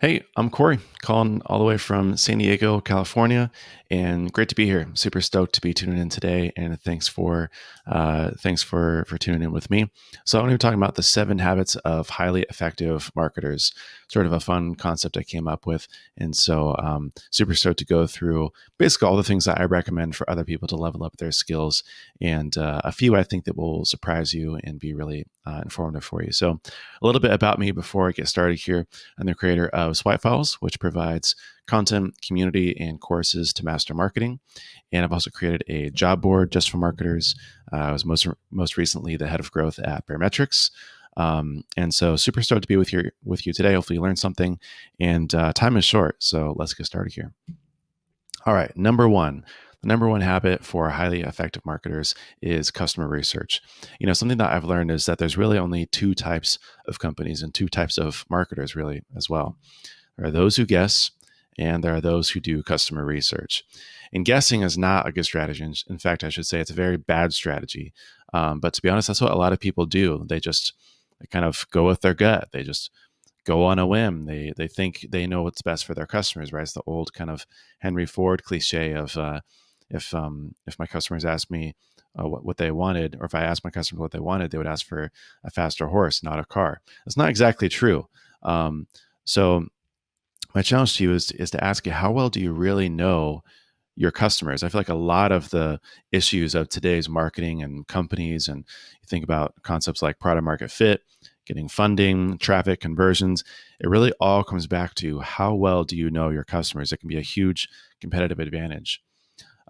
Hey, I'm Corey, calling all the way from San Diego, California, and great to be here. Super stoked to be tuning in today, and thanks for tuning in with me. So I'm going to be talking about the 7 habits of highly effective marketers. Sort of a fun concept I came up with, and so super stoked to go through basically all the things that I recommend for other people to level up their skills, and a few I think that will surprise you and be really informative for you. So a little bit about me before I get started here. I'm the creator of Swipe Files, which provides content, community, and courses to master marketing. And I've also created a job board just for marketers. I was most recently the head of growth at Barometrics. And so super stoked to be with you today. Hopefully you learned something. And time is short, so let's get started here. All right, number one. The number one habit for highly effective marketers is customer research. Something that I've learned is that there's really only 2 types of companies and 2 types of marketers, really, as well. There are those who guess, and there are those who do customer research. And guessing is not a good strategy. In fact, I should say it's a very bad strategy. But to be honest, that's what a lot of people do. They kind of go with their gut. They just go on a whim. They think they know what's best for their customers, right? It's the old kind of Henry Ford cliche of if my customers ask me what they wanted, or if I asked my customers what they wanted, they would ask for a faster horse, not a car. That's not exactly true. So my challenge to you is to ask you, how well do you really know your customers? I feel like a lot of the issues of today's marketing and companies, and you think about concepts like product market fit, getting funding, traffic, conversions, it really all comes back to how well do you know your customers. It can be a huge competitive advantage.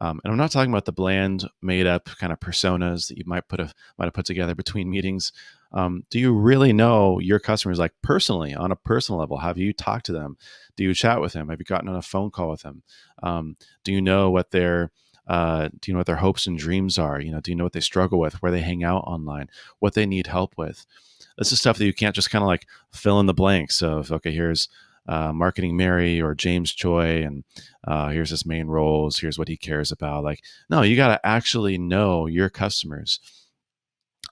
And I'm not talking about the bland, made-up kind of personas that you might have put together between meetings. Do you really know your customers, like personally, on a personal level? Have you talked to them? Do you chat with them? Have you gotten on a phone call with them? Do you know what their hopes and dreams are? Do you know what they struggle with, where they hang out online, what they need help with? This is stuff that you can't just kind of like fill in the blanks of, okay, here's Marketing Mary or James Choi, and here's his main roles. Here's what he cares about. Like, no, you got to actually know your customers.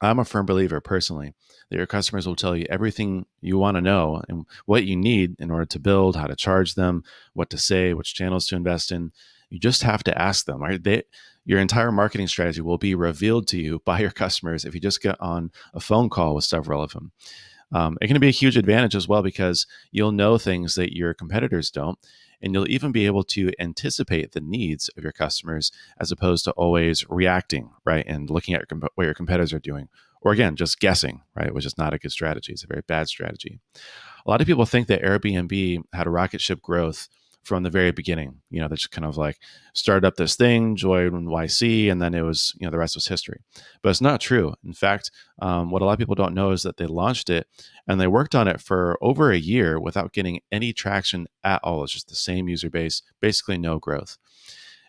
I'm a firm believer personally that your customers will tell you everything you want to know and what you need in order to build, how to charge them, what to say, which channels to invest in. You just have to ask them. Right? Your entire marketing strategy will be revealed to you by your customers if you just get on a phone call with several of them. It can be a huge advantage as well because you'll know things that your competitors don't, and you'll even be able to anticipate the needs of your customers as opposed to always reacting, right, and looking at what your competitors are doing, or again, just guessing, right, which is not a good strategy. It's a very bad strategy. A lot of people think that Airbnb had a rocket ship growth from the very beginning. They just kind of like started up this thing, joined YC, and then it was, the rest was history. But it's not true. In fact, what a lot of people don't know is that they launched it and they worked on it for over a year without getting any traction at all. It's just the same user base, basically no growth.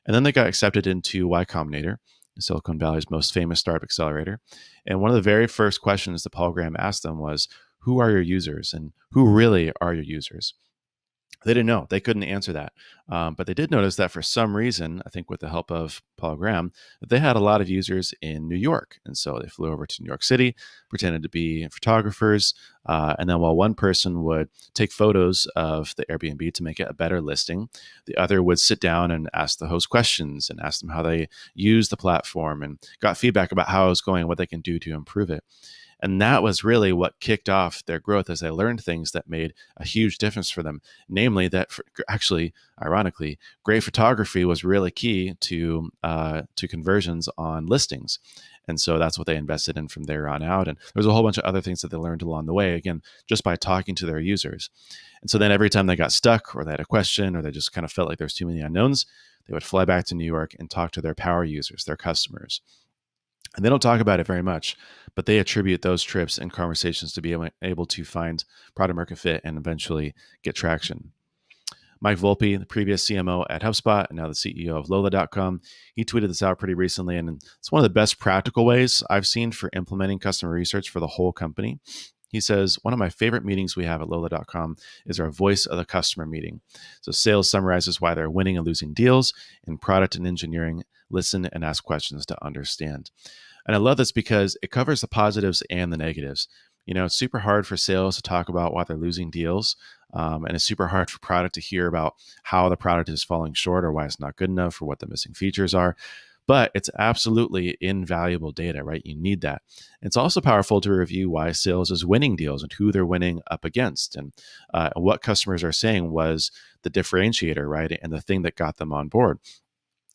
And then they got accepted into Y Combinator, Silicon Valley's most famous startup accelerator. And one of the very first questions that Paul Graham asked them was, who are your users and who really are your users? They didn't know. They couldn't answer that. But they did notice that for some reason, I think with the help of Paul Graham, that they had a lot of users in New York. And so they flew over to New York City, pretended to be photographers. And then while one person would take photos of the Airbnb to make it a better listing, the other would sit down and ask the host questions and ask them how they use the platform and got feedback about how it was going and what they can do to improve it. And that was really what kicked off their growth as they learned things that made a huge difference for them. Namely, that actually, ironically, great photography was really key to conversions on listings. And so that's what they invested in from there on out. And there was a whole bunch of other things that they learned along the way, again, just by talking to their users. And so then every time they got stuck or they had a question or they just kind of felt like there's too many unknowns, they would fly back to New York and talk to their power users, their customers. And they don't talk about it very much, but they attribute those trips and conversations to be able to find product market fit and eventually get traction. Mike Volpe, the previous CMO at HubSpot and now the CEO of Lola.com, he tweeted this out pretty recently. And it's one of the best practical ways I've seen for implementing customer research for the whole company. He says, one of my favorite meetings we have at Lola.com is our voice of the customer meeting. So sales summarizes why they're winning and losing deals, and product and engineering listen and ask questions to understand. And I love this because it covers the positives and the negatives. It's super hard for sales to talk about why they're losing deals. And it's super hard for product to hear about how the product is falling short or why it's not good enough or what the missing features are. But it's absolutely invaluable data, right? You need that. It's also powerful to review why sales is winning deals and who they're winning up against, and what customers are saying was the differentiator, right? And the thing that got them on board,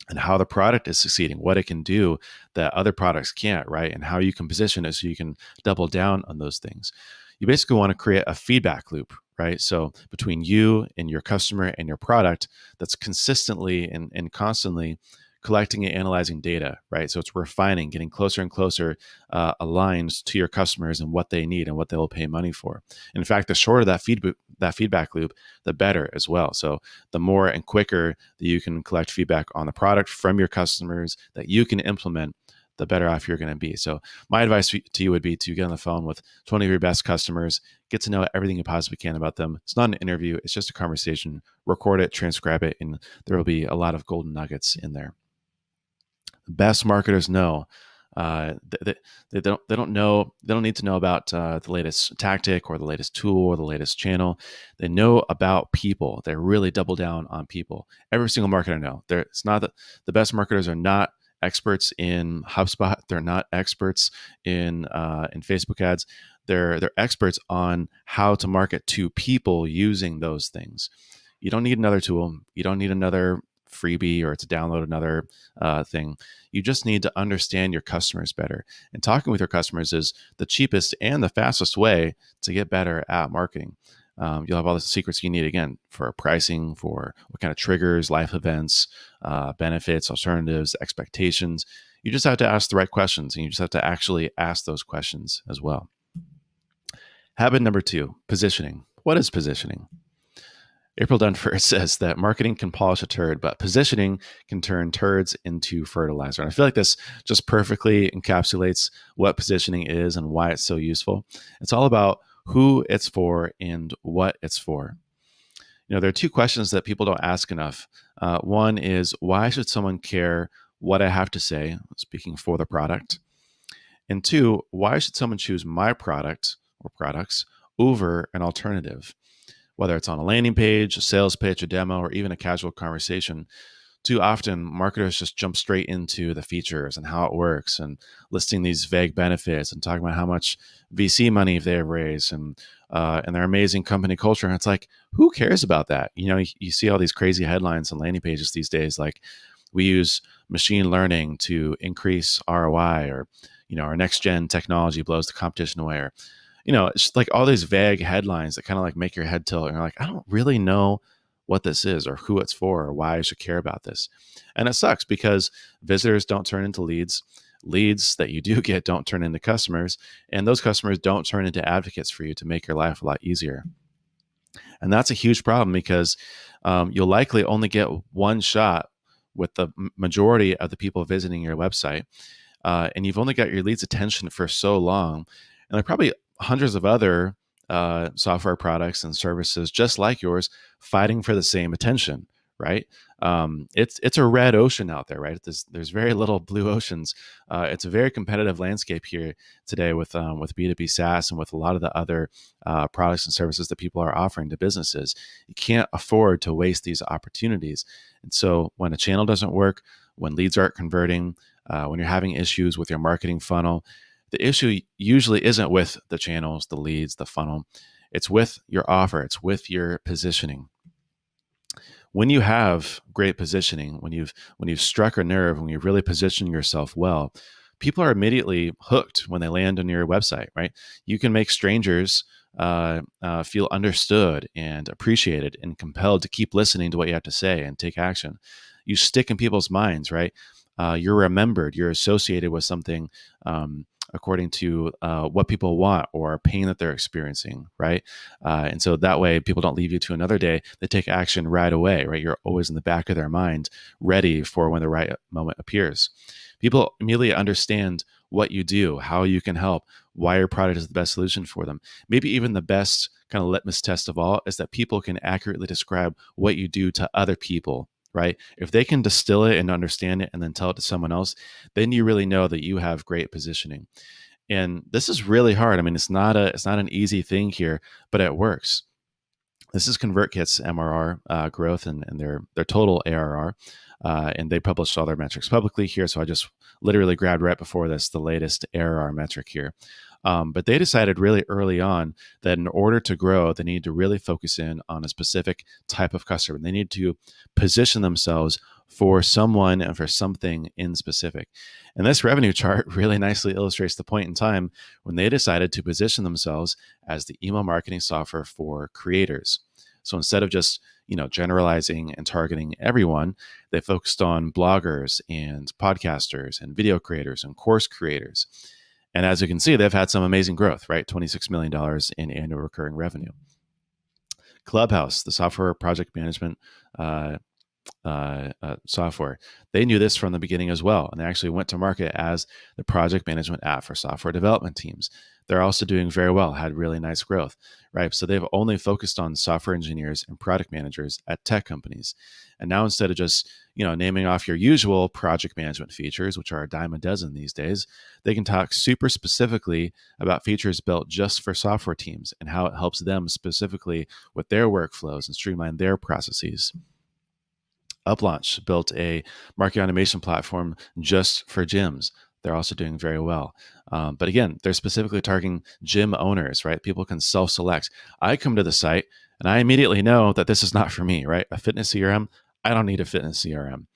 and how the product is succeeding, what it can do that other products can't, right? And how you can position it so you can double down on those things. You basically want to create a feedback loop, right? So between you and your customer and your product, that's consistently and constantly collecting and analyzing data, right? So it's refining, getting closer and closer aligned to your customers and what they need and what they will pay money for. In fact, the shorter that feedback loop, the better as well. So the more and quicker that you can collect feedback on the product from your customers that you can implement, the better off you're going to be. So my advice to you would be to get on the phone with 20 of your best customers, get to know everything you possibly can about them. It's not an interview, it's just a conversation. Record it, transcribe it, and there will be a lot of golden nuggets in there. Best marketers know they don't need to know about the latest tactic or the latest tool or the latest channel. They know about people. They really double down on people. Every single marketer know. It's not that the best marketers are not experts in HubSpot. They're not experts in Facebook ads. They're experts on how to market to people using those things. You don't need another tool. You don't need another freebie or to download another thing. You just need to understand your customers better. And talking with your customers is the cheapest and the fastest way to get better at marketing. You'll have all the secrets you need, again, for pricing, for what kind of triggers, life events, benefits, alternatives, expectations. You just have to ask the right questions, and you just have to actually ask those questions as well. Habit number 2, positioning. What is positioning? April Dunford says that marketing can polish a turd, but positioning can turn turds into fertilizer. And I feel like this just perfectly encapsulates what positioning is and why it's so useful. It's all about who it's for and what it's for. You know, there are 2 questions that people don't ask enough. One is, why should someone care what I have to say, speaking for the product? And 2, why should someone choose my product or products over an alternative? Whether it's on a landing page, a sales pitch, a demo, or even a casual conversation, too often marketers just jump straight into the features and how it works and listing these vague benefits and talking about how much VC money they've raised and their amazing company culture. And it's like, who cares about that? You know, you see all these crazy headlines on landing pages these days, like we use machine learning to increase ROI, or, you know, our next gen technology blows the competition away, or, you know, it's just like all these vague headlines that kind of like make your head tilt. And you're like, I don't really know what this is or who it's for or why I should care about this. And it sucks because visitors don't turn into leads. Leads that you do get don't turn into customers. And those customers don't turn into advocates for you to make your life a lot easier. And that's a huge problem because you'll likely only get one shot with the majority of the people visiting your website. And you've only got your lead's attention for so long. And there are probably hundreds of other software products and services just like yours fighting for the same attention, right? It's a red ocean out there, right? There's very little blue oceans. It's a very competitive landscape here today with B2B SaaS and with a lot of the other products and services that people are offering to businesses. You can't afford to waste these opportunities. And so when a channel doesn't work, when leads aren't converting, when you're having issues with your marketing funnel, the issue usually isn't with the channels, the leads, the funnel. It's with your offer. It's with your positioning. When you have great positioning, when you've struck a nerve, when you've really positioned yourself well, people are immediately hooked when they land on your website, right? You can make strangers feel understood and appreciated and compelled to keep listening to what you have to say and take action. You stick in people's minds, right? You're remembered. You're associated with something according to what people want or pain that they're experiencing, right? And so that way people don't leave you to another day. They take action right away, right? You're always in the back of their mind, ready for when the right moment appears. People immediately understand what you do, how you can help, why your product is the best solution for them. Maybe even the best kind of litmus test of all is that people can accurately describe what you do to other people, right? If they can distill it and understand it and then tell it to someone else, then you really know that you have great positioning. And this is really hard. I mean, it's not an easy thing here, but it works. This is ConvertKit's MRR growth and their total ARR. And they published all their metrics publicly here. So I just literally grabbed right before this the latest ARR metric here. But they decided really early on that in order to grow, they need to really focus in on a specific type of customer. They need to position themselves for someone and for something in specific. And this revenue chart really nicely illustrates the point in time when they decided to position themselves as the email marketing software for creators. So instead of just generalizing and targeting everyone, they focused on bloggers and podcasters and video creators and course creators. And as you can see, they've had some amazing growth, right? $26 million in annual recurring revenue. Clubhouse, the software project management software, they knew this from the beginning as well. And they actually went to market as the project management app for software development teams. They're also doing very well, had really nice growth, right? So they've only focused on software engineers and product managers at tech companies. And now instead of just, naming off your usual project management features, which are a dime a dozen these days, they can talk super specifically about features built just for software teams and how it helps them specifically with their workflows and streamline their processes. UpLaunch built a marketing automation platform just for gyms. They're also doing very well. But again, they're specifically targeting gym owners, right? People can self-select. I come to the site and I immediately know that this is not for me, right? A fitness CRM, I don't need a fitness CRM.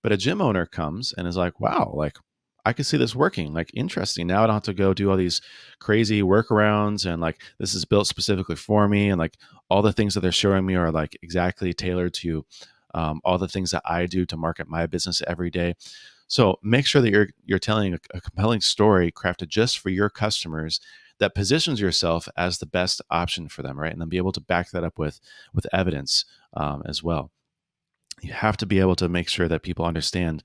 But a gym owner comes and is like, wow, like I could see this working, like interesting. Now I don't have to go do all these crazy workarounds and like this is built specifically for me. And like all the things that they're showing me are like exactly tailored to all the things that I do to market my business every day. So make sure that you're telling a compelling story crafted just for your customers that positions yourself as the best option for them, right? And then be able to back that up with evidence as well. You have to be able to make sure that people understand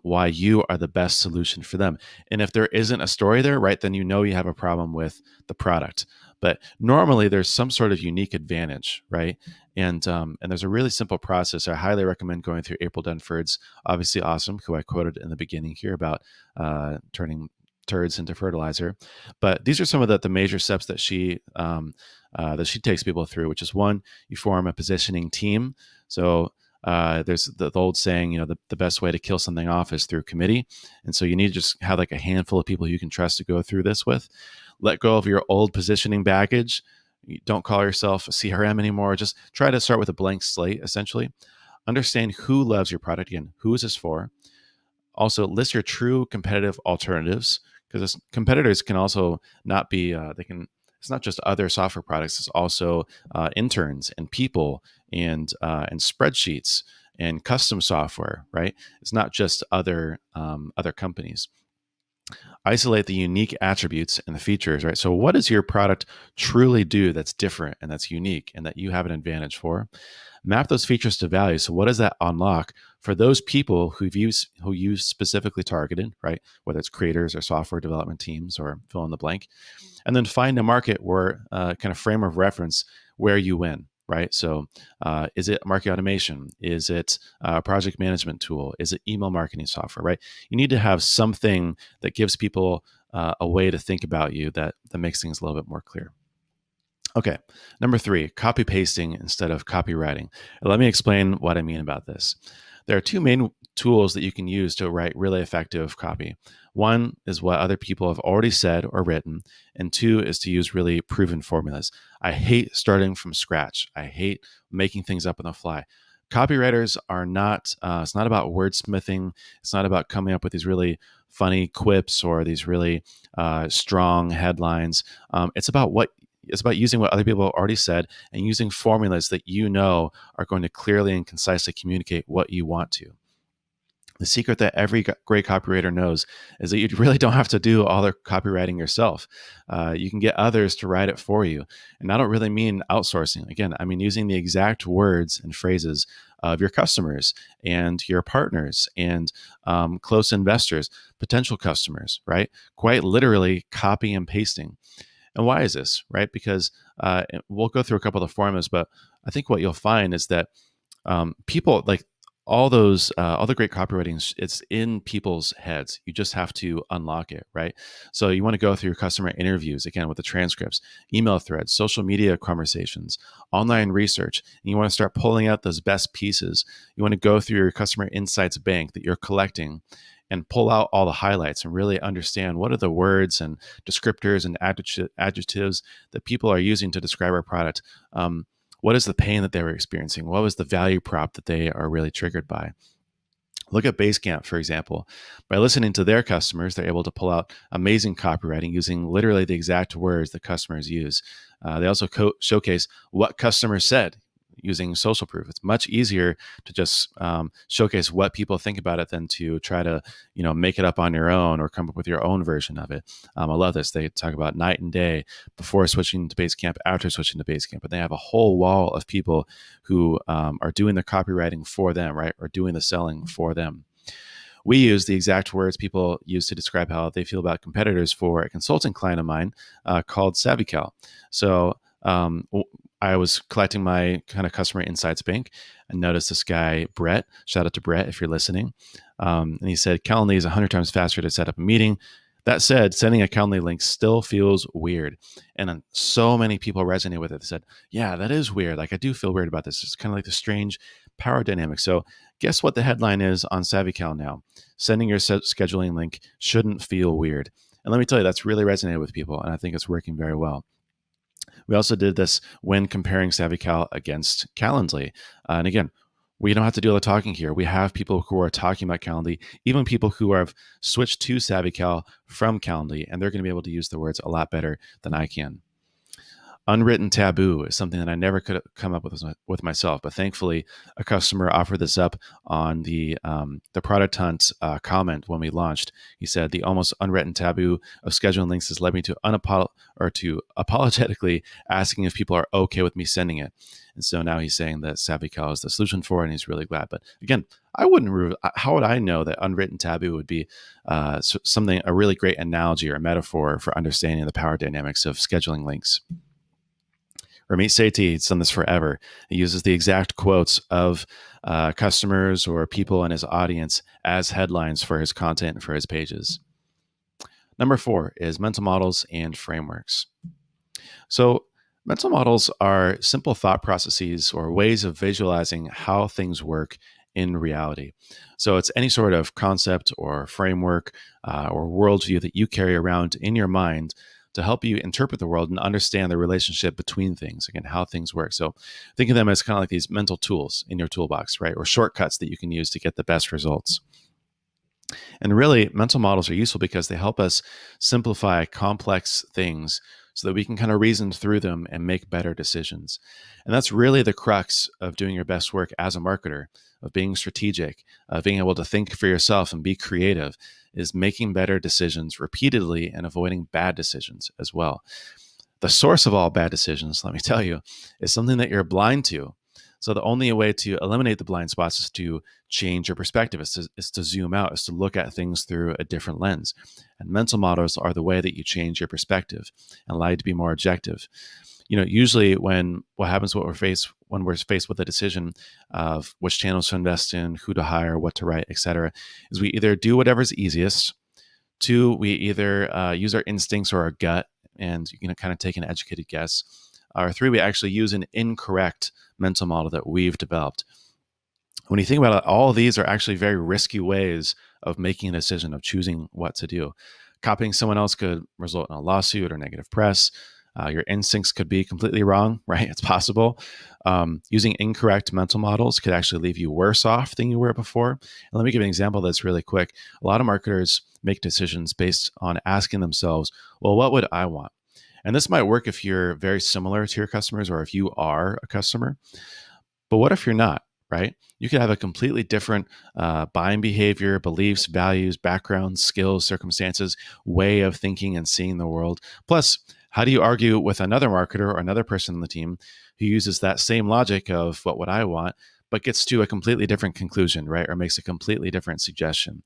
why you are the best solution for them. And if there isn't a story there, right, then you have a problem with the product. But normally there's some sort of unique advantage, right? And there's a really simple process. I highly recommend going through April Dunford's Obviously Awesome, who I quoted in the beginning here about turning turds into fertilizer. But these are some of the major steps that she takes people through, which is one, you form a positioning team. So there's the old saying, the best way to kill something off is through committee. And so you need to just have like a handful of people you can trust to go through this with. Let go of your old positioning baggage. You don't call yourself a CRM anymore. Just try to start with a blank slate, essentially. Understand who loves your product. Again, who is this for? Also, list your true competitive alternatives, because competitors can also not be, it's not just other software products. It's also interns and people and spreadsheets and custom software, right? It's not just other companies. Isolate the unique attributes and the features, right? So what does your product truly do that's different and that's unique and that you have an advantage for? Map those features to value. So what does that unlock for those people who you specifically targeted, right? Whether it's creators or software development teams or fill in the blank. And then find a market where kind of frame of reference where you win, right? So is it marketing automation? Is it a project management tool? Is it email marketing software, right? You need to have something that gives people a way to think about you that makes things a little bit more clear. Okay, number 3, copy pasting instead of copywriting. Let me explain what I mean about this. There are two main tools that you can use to write really effective copy. One is what other people have already said or written, and 2 is to use really proven formulas. I hate starting from scratch. I hate making things up on the fly. Copywriters are not, it's not about wordsmithing. It's not about coming up with these really funny quips or these really strong headlines. It's about using what other people have already said and using formulas that are going to clearly and concisely communicate what you want to. The secret that every great copywriter knows is that you really don't have to do all the copywriting yourself. You can get others to write it for you. And I don't really mean outsourcing. Again, I mean using the exact words and phrases of your customers and your partners and close investors, potential customers, right? Quite literally copy and pasting. And why is this, right? Because we'll go through a couple of the formulas, but I think what you'll find is that people like all the great copywriting, it's in people's heads. You just have to unlock it, right? So you want to go through customer interviews, again, with the transcripts, email threads, social media conversations, online research, and you want to start pulling out those best pieces. You want to go through your customer insights bank that you're collecting and pull out all the highlights and really understand what are the words and descriptors and adjectives that people are using to describe our product. What is the pain that they were experiencing? What was the value prop that they are really triggered by? Look at Basecamp, for example. By listening to their customers, they're able to pull out amazing copywriting using literally the exact words that customers use. They also showcase what customers said using social proof. It's much easier to just showcase what people think about it than to try to, make it up on your own or come up with your own version of it. I love this. They talk about night and day before switching to Basecamp, after switching to Basecamp, but they have a whole wall of people who are doing the copywriting for them, right? Or doing the selling for them. We use the exact words people use to describe how they feel about competitors for a consulting client of mine called SavvyCal. So I was collecting my kind of customer insights bank and noticed this guy, Brett. Shout out to Brett if you're listening. And he said, Calendly is 100 times faster to set up a meeting. That said, sending a Calendly link still feels weird. And then so many people resonate with it. They said, yeah, that is weird. Like, I do feel weird about this. It's kind of like the strange power dynamic. So guess what the headline is on SavvyCal now? Sending your scheduling link shouldn't feel weird. And let me tell you, that's really resonated with people. And I think it's working very well. We also did this when comparing SavvyCal against Calendly. And again, we don't have to do all the talking here. We have people who are talking about Calendly, even people who have switched to SavvyCal from Calendly, and they're going to be able to use the words a lot better than I can. Unwritten taboo is something that I never could come up with myself, but thankfully a customer offered this up on the Product Hunt comment when we launched. He said the almost unwritten taboo of scheduling links has led me to apologetically asking if people are okay with me sending it. And so now he's saying that SavvyCal is the solution for it, and he's really glad. But again, how would I know that unwritten taboo would be a really great analogy or metaphor for understanding the power dynamics of scheduling links? Ramit Sethi, he's done this forever. He uses the exact quotes of customers or people in his audience as headlines for his content and for his pages. Number 4 is mental models and frameworks. So mental models are simple thought processes or ways of visualizing how things work in reality. So it's any sort of concept or framework or worldview that you carry around in your mind to help you interpret the world and understand the relationship between things, again, how things work. So think of them as kind of like these mental tools in your toolbox, right? Or shortcuts that you can use to get the best results. And really, mental models are useful because they help us simplify complex things so that we can kind of reason through them and make better decisions. And that's really the crux of doing your best work as a marketer, of being strategic, of being able to think for yourself and be creative, is making better decisions repeatedly and avoiding bad decisions as well. The source of all bad decisions, let me tell you, is something that you're blind to. So the only way to eliminate the blind spots is to change your perspective, is to zoom out, is to look at things through a different lens. And mental models are the way that you change your perspective and allow you to be more objective. Usually when we're faced with a decision of which channels to invest in, who to hire, what to write, etc., is we either do whatever's easiest. 2, we either use our instincts or our gut and kind of take an educated guess. Or 3, we actually use an incorrect mental model that we've developed. When you think about it, all of these are actually very risky ways of making a decision, of choosing what to do. Copying someone else could result in a lawsuit or negative press. Your instincts could be completely wrong, right? It's possible. Using incorrect mental models could actually leave you worse off than you were before. And let me give an example that's really quick. A lot of marketers make decisions based on asking themselves, well, what would I want? And this might work if you're very similar to your customers or if you are a customer. But what if you're not, right? You could have a completely different buying behavior, beliefs, values, backgrounds, skills, circumstances, way of thinking and seeing the world. Plus, how do you argue with another marketer or another person on the team who uses that same logic of what would I want, but gets to a completely different conclusion, right? Or makes a completely different suggestion?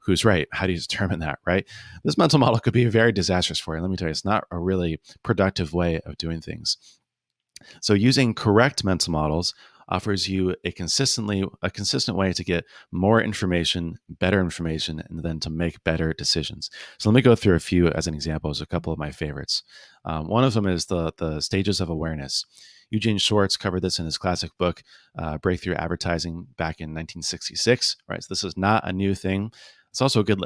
Who's right? How do you determine that, right? This mental model could be very disastrous for you. Let me tell you, it's not a really productive way of doing things. So using correct mental models offers you a consistent way to get more information, better information, and then to make better decisions. So let me go through a few as an example, as a couple of my favorites. One of them is the stages of awareness. Eugene Schwartz covered this in his classic book, Breakthrough Advertising, back in 1966. Right, so this is not a new thing. It's also a good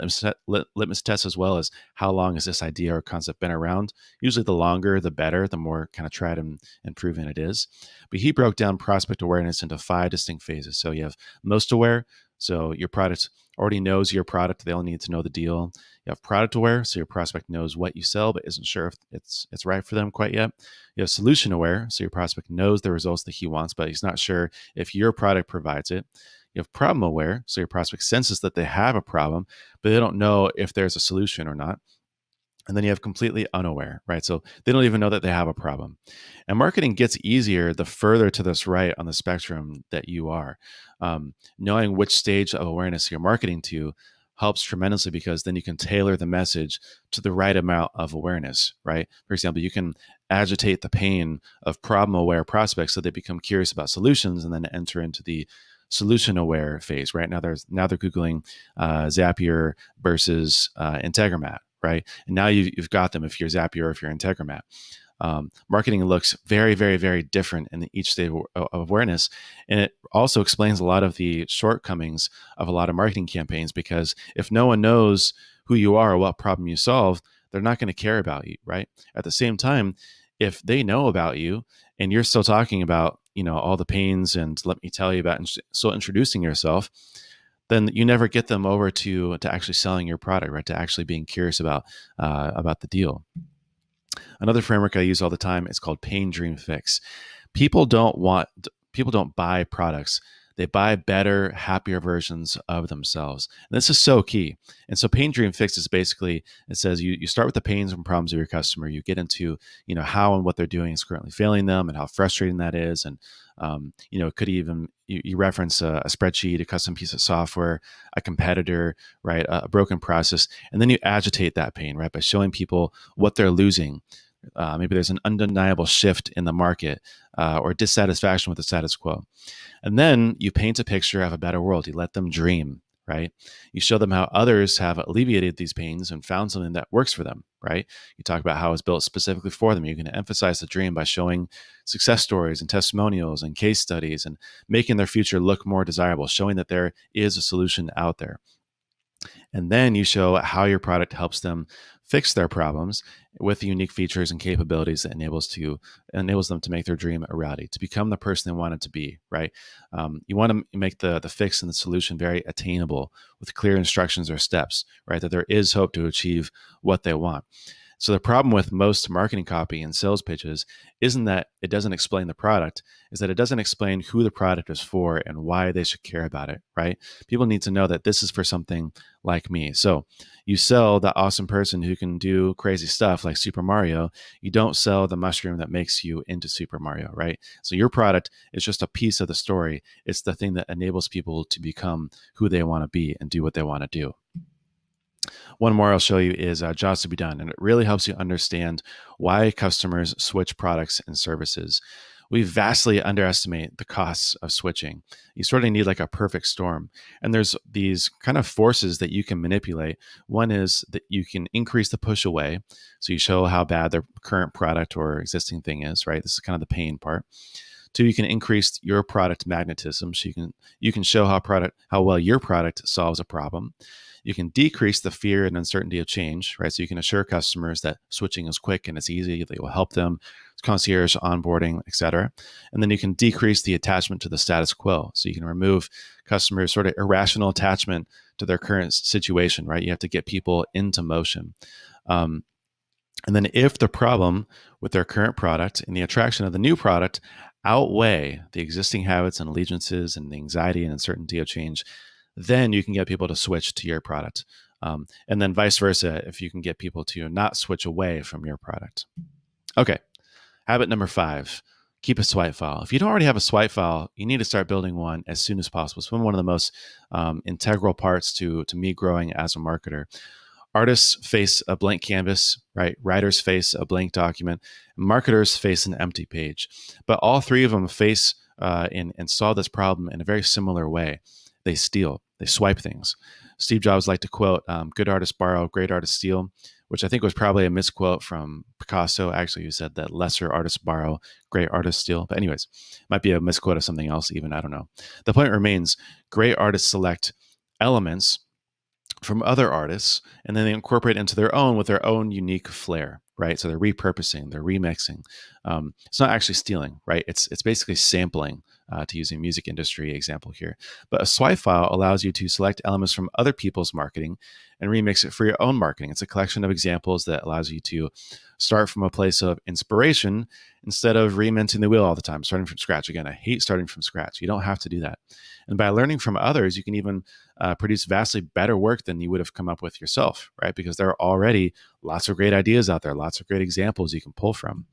litmus test, as well as how long has this idea or concept been around. Usually the longer, the better, the more kind of tried and proven it is. But he broke down prospect awareness into 5 distinct phases. So you have most aware. So your product already knows your product. They only need to know the deal. You have product aware. So your prospect knows what you sell, but isn't sure if it's right for them quite yet. You have solution aware. So your prospect knows the results that he wants, but he's not sure if your product provides it. You have problem aware. So your prospect senses that they have a problem, but they don't know if there's a solution or not. And then you have completely unaware, right? So they don't even know that they have a problem. And marketing gets easier the further to this right on the spectrum that you are. Knowing which stage of awareness you're marketing to helps tremendously, because then you can tailor the message to the right amount of awareness, right? For example, you can agitate the pain of problem-aware prospects so they become curious about solutions, and then enter into the solution-aware phase, right? Now they're Googling Zapier versus Integromat, right? And now you've got them if you're Zapier or if you're Integromat. Marketing looks very, very, very different in each stage of awareness. And it also explains a lot of the shortcomings of a lot of marketing campaigns, because if no one knows who you are or what problem you solve, they're not going to care about you, right? At the same time, if they know about you and you're still talking about, all the pains and let me tell you about, and still introducing yourself, then you never get them over to actually selling your product, right? To actually being curious about the deal. Another framework I use all the time is called Pain Dream Fix. People don't buy products. They buy better, happier versions of themselves. And this is so key. And so Pain Dream Fix is basically, it says you start with the pains and problems of your customer. You get into, how and what they're doing is currently failing them and how frustrating that is. And, it could even, you reference a spreadsheet, a custom piece of software, a competitor, right? A broken process. And then you agitate that pain, right? By showing people what they're losing. Maybe there's an undeniable shift in the market or dissatisfaction with the status quo. And then you paint a picture of a better world. You let them dream, right? You show them how others have alleviated these pains and found something that works for them, right? You talk about how it's built specifically for them. You can emphasize the dream by showing success stories and testimonials and case studies and making their future look more desirable, showing that there is a solution out there. And then you show how your product helps them fix their problems with the unique features and capabilities that enables them to make their dream a reality, to become the person they want it to be, right? You want to make the fix and the solution very attainable with clear instructions or steps, right? That there is hope to achieve what they want. So the problem with most marketing copy and sales pitches isn't that it doesn't explain the product, is that it doesn't explain who the product is for and why they should care about it, right? People need to know that this is for something like me. So you sell that awesome person who can do crazy stuff like Super Mario. You don't sell the mushroom that makes you into Super Mario, right? So your product is just a piece of the story. It's the thing that enables people to become who they want to be and do what they want to do. One more I'll show you is Jobs to be Done, and it really helps you understand why customers switch products and services. We vastly underestimate the costs of switching. You sort of need like a perfect storm. And there's these kind of forces that you can manipulate. One is that you can increase the push away. So you show how bad their current product or existing thing is, right? This is kind of the pain part. Two, you can increase your product magnetism. So you can show how well your product solves a problem. You can decrease the fear and uncertainty of change, right? So you can assure customers that switching is quick and it's easy, that it will help them, concierge onboarding, et cetera. And then you can decrease the attachment to the status quo. So you can remove customers' sort of irrational attachment to their current situation, right? You have to get people into motion. And then if the problem with their current product and the attraction of the new product outweigh the existing habits and allegiances and the anxiety and uncertainty of change, then you can get people to switch to your product. And then vice versa, if you can get people to not switch away from your product. Okay, habit number 5, keep a swipe file. If you don't already have a swipe file, you need to start building one as soon as possible. It's been one of the most integral parts to me growing as a marketer. Artists face a blank canvas, right? Writers face a blank document. Marketers face an empty page. But all three of them face and solve this problem in a very similar way. They steal, they swipe things. Steve Jobs liked to quote, good artists borrow, great artists steal, which I think was probably a misquote from Picasso, actually, who said that lesser artists borrow, great artists steal. But anyways, might be a misquote of something else even, I don't know. The point remains, great artists select elements from other artists, and then they incorporate into their own with their own unique flair, right? So they're repurposing, they're remixing. It's not actually stealing, right? It's basically sampling, to use a music industry example here. But a swipe file allows you to select elements from other people's marketing and remix it for your own marketing. It's a collection of examples that allows you to start from a place of inspiration instead of reinventing the wheel all the time, starting from scratch. Again, I hate starting from scratch. You don't have to do that. And by learning from others, you can even produce vastly better work than you would have come up with yourself, right? Because there are already lots of great ideas out there, lots of great examples you can pull from.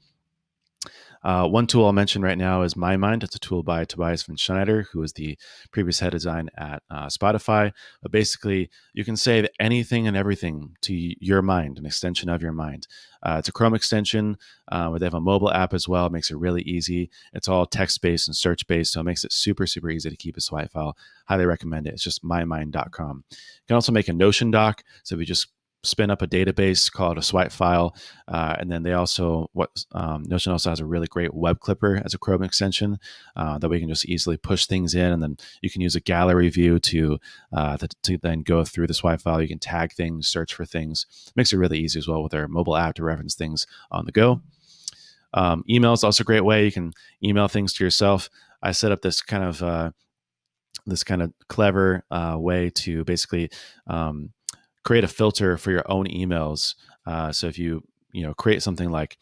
One tool I'll mention right now is MyMind. It's a tool by Tobias von Schneider, who was the previous head of design at Spotify. But basically, you can save anything and everything to your mind, an extension of your mind. It's a Chrome extension where they have a mobile app as well. It makes it really easy. It's all text-based and search-based, so it makes it super, super easy to keep a swipe file. Highly recommend it. It's just mymind.com. You can also make a Notion doc. So if you just spin up a database, call it a swipe file, and then they also Notion also has a really great web clipper as a Chrome extension that we can just easily push things in, and then you can use a gallery view to then go through the swipe file. You can tag things, search for things. Makes it really easy as well with their mobile app to reference things on the go. Email is also a great way. You can email things to yourself. I set up this kind of clever way to basically create a filter for your own emails. So if you create something like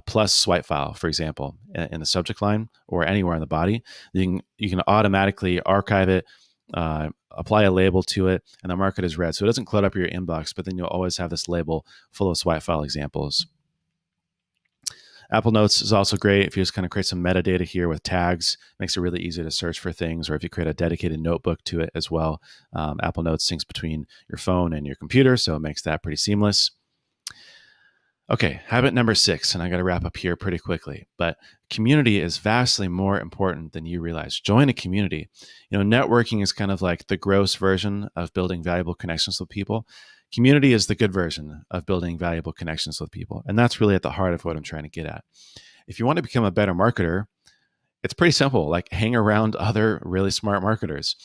plus swipe file, for example, in the subject line or anywhere in the body, you can automatically archive it, apply a label to it, and the mark it as read. So it doesn't clutter up your inbox, but then you'll always have this label full of swipe file examples. Apple Notes is also great if you just kind of create some metadata here with tags. Makes it really easy to search for things, or if you create a dedicated notebook to it as well. Apple Notes syncs between your phone and your computer, so it makes that pretty seamless. Okay, habit number 6, and I got to wrap up here pretty quickly, but community is vastly more important than you realize. Join a community. Networking is kind of like the gross version of building valuable connections with people. Community is the good version of building valuable connections with people. And that's really at the heart of what I'm trying to get at. If you want to become a better marketer, it's pretty simple. Like, hang around other really smart marketers.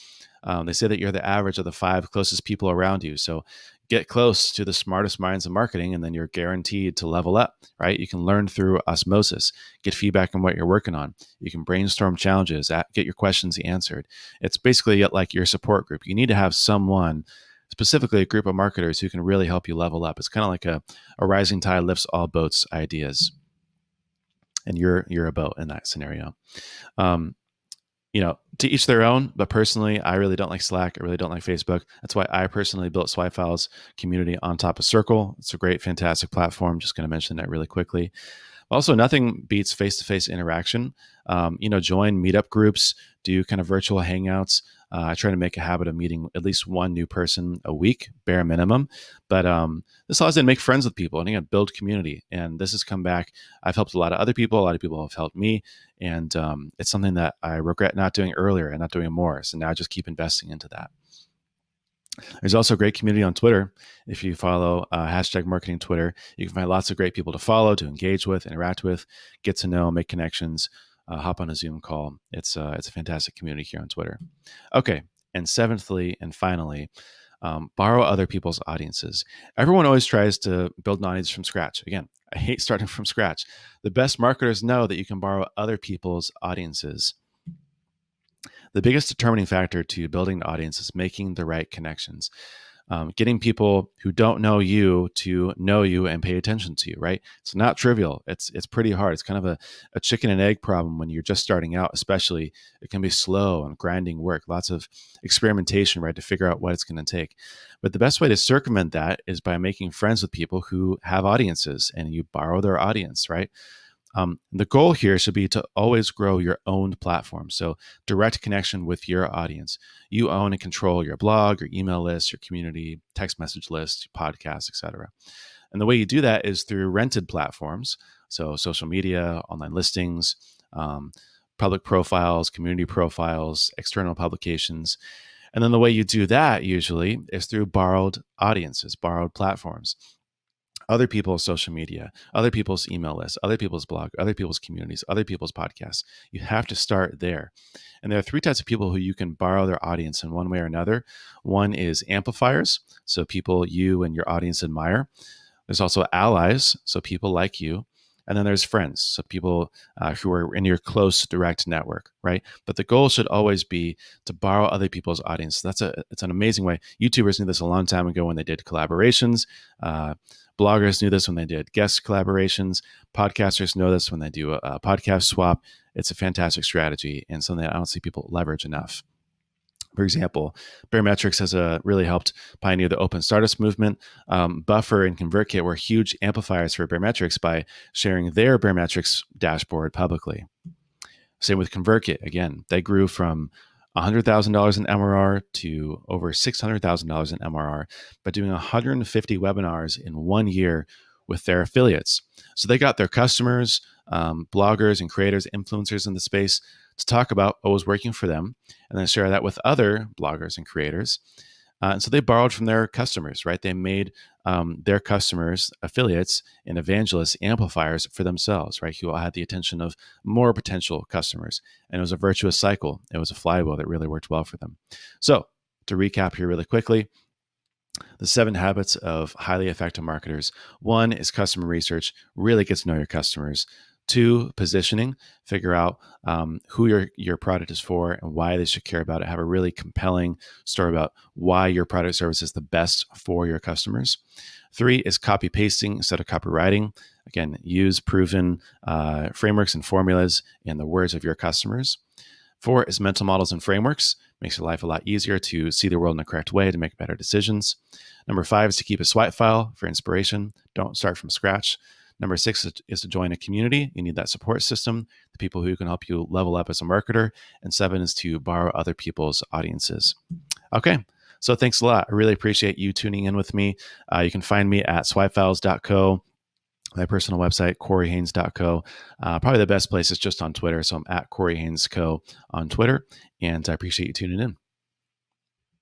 They say that you're the average of the 5 closest people around you. So get close to the smartest minds in marketing, and then you're guaranteed to level up, right? You can learn through osmosis, get feedback on what you're working on. You can brainstorm challenges, get your questions answered. It's basically like your support group. You need to have someone, specifically a group of marketers, who can really help you level up. It's kind of like a rising tide lifts all boats ideas. And you're a boat in that scenario. To each their own, but personally, I really don't like Slack. I really don't like Facebook. That's why I personally built Swipe Files community on top of Circle. It's a great, fantastic platform. Just going to mention that really quickly. Also, nothing beats face-to-face interaction. Join meetup groups, do kind of virtual hangouts. I try to make a habit of meeting at least one new person a week, bare minimum. But this allows you to make friends with people and again, build community. And this has come back. I've helped a lot of other people. A lot of people have helped me. And it's something that I regret not doing earlier and not doing more. So now I just keep investing into that. There's also a great community on Twitter. If you follow hashtag marketing Twitter, you can find lots of great people to follow, to engage with, interact with, get to know, make connections, hop on a Zoom call. It's a fantastic community here on Twitter. Okay, and seventhly and finally, borrow other people's audiences. Everyone always tries to build an audience from scratch. Again, I hate starting from scratch. The best marketers know that you can borrow other people's audiences. The biggest determining factor to building an audience is making the right connections. Getting people who don't know you to know you and pay attention to you, right? It's not trivial. It's pretty hard. It's kind of a chicken and egg problem when you're just starting out, especially. It can be slow and grinding work, lots of experimentation, right, to figure out what it's going to take. But the best way to circumvent that is by making friends with people who have audiences, and you borrow their audience, right? The goal here should be to always grow your own platform. So direct connection with your audience. You own and control your blog, your email list, your community, text message list, podcasts, etc. And the way you do that is through rented platforms. So social media, online listings, public profiles, community profiles, external publications. And then the way you do that usually is through borrowed audiences, borrowed platforms, other people's social media, other people's email lists, other people's blog, other people's communities, other people's podcasts. You have to start there. And there are three types of people who you can borrow their audience in one way or another. One is amplifiers, so people you and your audience admire. There's also allies, so people like you. And then there's friends, so people who are in your close direct network, right? But the goal should always be to borrow other people's audience. It's an amazing way. YouTubers knew this a long time ago when they did collaborations. Bloggers knew this when they did guest collaborations. Podcasters know this when they do a podcast swap. It's a fantastic strategy and something that I don't see people leverage enough. For example, Baremetrics has really helped pioneer the open startups movement. Buffer and ConvertKit were huge amplifiers for Baremetrics by sharing their Baremetrics dashboard publicly. Same with ConvertKit. Again, they grew from $100,000 in MRR to over $600,000 in MRR by doing 150 webinars in 1 year with their affiliates. So they got their customers, bloggers and creators, influencers in the space to talk about what was working for them and then share that with other bloggers and creators. And so they borrowed from their customers, right? They made their customers affiliates and evangelists, amplifiers for themselves, right? Who had the attention of more potential customers. And it was a virtuous cycle. It was a flywheel that really worked well for them. So to recap here really quickly, the 7 habits of highly effective marketers. 1 is customer research, really get to know your customers. 2, positioning, figure out who your product is for and why they should care about it. Have a really compelling story about why your product or service is the best for your customers. 3 is copy pasting instead of copywriting. Again, use proven frameworks and formulas in the words of your customers. 4 is mental models and frameworks. Makes your life a lot easier to see the world in the correct way to make better decisions. Number 5 is to keep a swipe file for inspiration. Don't start from scratch. Number 6 is to join a community. You need that support system, the people who can help you level up as a marketer. And 7 is to borrow other people's audiences. Okay, so thanks a lot. I really appreciate you tuning in with me. You can find me at swipefiles.co. My personal website, CoreyHaines.co. Probably the best place is just on Twitter. So I'm at Corey Haines Co. on Twitter. And I appreciate you tuning in.